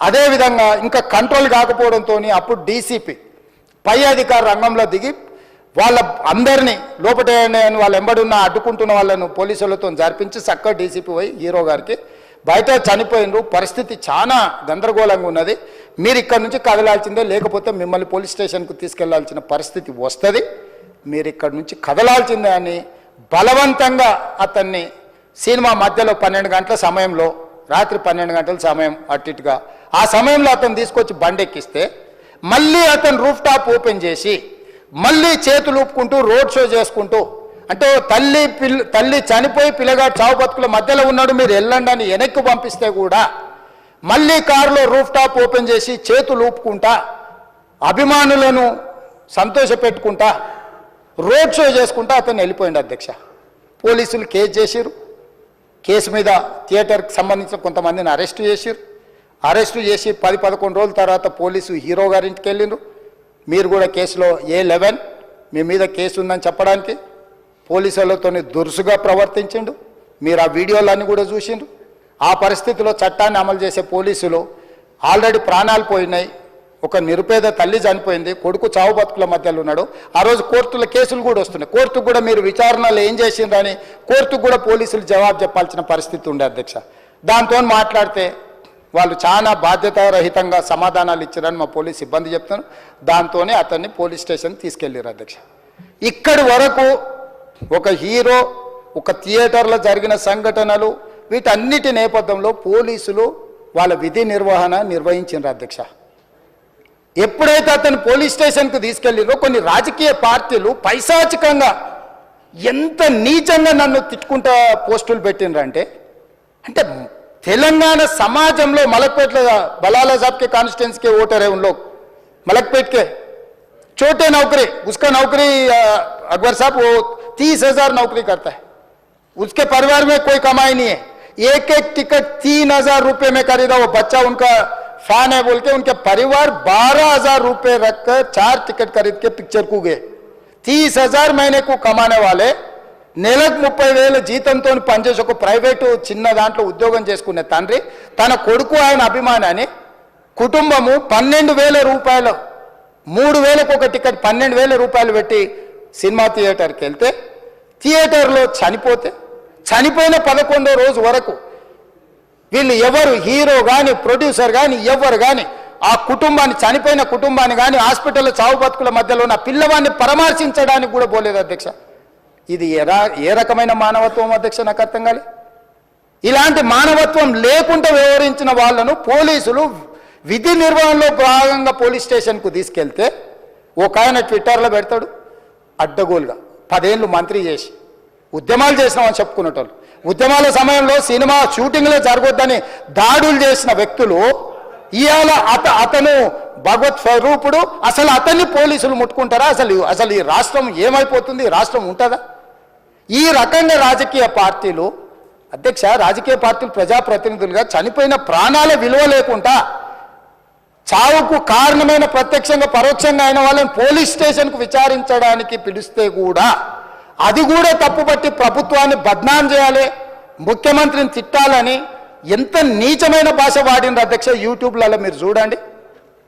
అదేవిధంగా ఇంకా కంట్రోల్ కాకపోవడంతో అప్పుడు డీసీపీ పై అధికార రంగంలో దిగి వాళ్ళ అందరినీ లోపట వాళ్ళు ఎంబడున్న అడ్డుకుంటున్న వాళ్ళను పోలీసులతో జరిపించి చక్కగా డీసీపీ పోయి హీరో గారికి బయట చనిపోయినరు, పరిస్థితి చాలా గందరగోళంగా ఉన్నది, మీరు ఇక్కడ నుంచి కదలాల్సిందే, లేకపోతే మిమ్మల్ని పోలీస్ స్టేషన్కు తీసుకెళ్లాల్సిన పరిస్థితి వస్తుంది, మీరు ఇక్కడ నుంచి కదలాల్సిందే అని బలవంతంగా అతన్ని సినిమా మధ్యలో 12 గంటల సమయంలో, రాత్రి 12 గంటల సమయం అట్టిగా ఆ సమయంలో అతను తీసుకొచ్చి బండెక్కిస్తే మళ్ళీ అతను రూఫ్ టాప్ ఓపెన్ చేసి మళ్ళీ చేతులు ఊపుకుంటూ రోడ్ షో చేసుకుంటూ, అంటే తల్లి చనిపోయి పిల్లగాడు చావు బతుకుల మధ్యలో ఉన్నాడు, మీరు వెళ్ళండి అని వెనక్కి పంపిస్తే కూడా మళ్ళీ కారులో రూఫ్ టాప్ ఓపెన్ చేసి చేతులు ఊపుకుంటా అభిమానులను సంతోషపెట్టుకుంటా రోడ్ షో చేసుకుంటా అతను వెళ్ళిపోయింది అధ్యక్ష. పోలీసులు కేసు చేసిరు, కేసు మీద థియేటర్కి సంబంధించిన కొంతమందిని అరెస్టు చేసిరు, అరెస్టు చేసి 10-11 రోజుల తర్వాత పోలీసు హీరో గారింటికి వెళ్ళిండ్రు. మీరు కూడా కేసులో A11 మీ మీద కేసు ఉందని చెప్పడానికి పోలీసులతో దురుసుగా ప్రవర్తించిండు, మీరు ఆ వీడియోలన్నీ కూడా చూసిండ్రు. ఆ పరిస్థితిలో చట్టాన్ని అమలు చేసే పోలీసులు ఆల్రెడీ ప్రాణాలు పోయినాయి, ఒక నిరుపేద తల్లి చనిపోయింది, కొడుకు చావు బతుకుల మధ్యలో ఉన్నాడు, ఆ రోజు కోర్టుల కేసులు కూడా వస్తున్నాయి, కోర్టుకు కూడా మీరు విచారణలు ఏం చేసిండ్రని కోర్టుకు కూడా పోలీసులు జవాబు చెప్పాల్సిన పరిస్థితి ఉండే అధ్యక్ష. దాంతో మాట్లాడితే వాళ్ళు చాలా బాధ్యతారహితంగా సమాధానాలు ఇచ్చారని మా పోలీస్ సిబ్బంది చెప్తున్నారు. దాంతోనే అతన్ని పోలీస్ స్టేషన్ తీసుకెళ్ళారు అధ్యక్ష. ఇక్కడి వరకు ఒక హీరో, ఒక థియేటర్లో జరిగిన సంఘటనలు, వీటన్నిటి నేపథ్యంలో పోలీసులు వాళ్ళ విధి నిర్వహణ నిర్వహించారు అధ్యక్ష. ఎప్పుడైతే అతను పోలీస్ స్టేషన్కు తీసుకెళ్ళిరో కొన్ని రాజకీయ పార్టీలు పైశాచికంగా ఎంత నీచంగా నన్ను తిట్టుకుంటా పోస్టులు పెట్టినరంటే, అంటే తెలంగాణ समाजంలో मलकपेट बलाला साहब के कॉन्स्टिट्यूंसी के वोटर है, उन लोग मलकपेट के छोटे नौकरी, उसका नौकरी अकबर साहब वो 30,000 नौकरी करता है, उसके परिवार में कोई कमाई नहीं है, एक टिकट 3,000 रुपये में खरीदा, वो बच्चा उनका फैन है बोल के उनके परिवार 12,000 रुपये रखकर 4 टिकट खरीद के पिक्चर को गए. 30,000 महीने को कमाने वाले నెలకు 30,000 జీతంతో పనిచేసి ఒక ప్రైవేటు చిన్న దాంట్లో ఉద్యోగం చేసుకునే తండ్రి తన కొడుకు ఆయన అభిమానాన్ని కుటుంబము 12,000 రూపాయలు 3,000కు ఒక టికెట్ 12,000 రూపాయలు పెట్టి సినిమా థియేటర్కి వెళ్తే థియేటర్లో చనిపోతే చనిపోయిన 11వ రోజు వరకు వీళ్ళు ఎవరు హీరో కానీ ప్రొడ్యూసర్ కానీ ఎవరు కానీ ఆ కుటుంబాన్ని, చనిపోయిన కుటుంబాన్ని కానీ హాస్పిటల్లో చావు బతుకుల మధ్యలో ఉన్న పిల్లవాడిని పరామర్శించడానికి కూడా పోలేదు అధ్యక్ష. ఇది ఏ రకమైన మానవత్వం అధ్యక్ష, నాకు అర్థం కాలే. ఇలాంటి మానవత్వం లేకుండా వ్యవహరించిన వాళ్ళను పోలీసులు విధి నిర్వహణలో భాగంగా పోలీస్ స్టేషన్కు తీసుకెళ్తే ఒక ఆయన ట్విట్టర్లో పెడతాడు అడ్డగోలుగా 10 ఏళ్ళు మంత్రి చేసి ఉద్యమాలు చేసినామని చెప్పుకునేటోళ్ళు, ఉద్యమాల సమయంలో సినిమా షూటింగ్లో జరగొద్దని దాడులు చేసిన వ్యక్తులు ఇవాళ అతను భగవత్ స్వరూపుడు, అసలు అతన్ని పోలీసులు ముట్టుకుంటారా? అసలు ఈ రాష్ట్రం ఏమైపోతుంది? రాష్ట్రం ఉంటుందా? ఈ రకంగా రాజకీయ పార్టీలు అధ్యక్ష, రాజకీయ పార్టీలు ప్రజాప్రతినిధులుగా చనిపోయిన ప్రాణాల విలువ లేకుండా చావుకు కారణమైన ప్రత్యక్షంగా పరోక్షంగా అయిన వాళ్ళని పోలీస్ స్టేషన్కు విచారించడానికి పిలిస్తే కూడా అది కూడా తప్పుపట్టి ప్రభుత్వాన్ని బద్నాం చేయాలి, ముఖ్యమంత్రిని తిట్టాలని ఎంత నీచమైన భాష వాడిండ్రు అధ్యక్ష. యూట్యూబ్లలో మీరు చూడండి.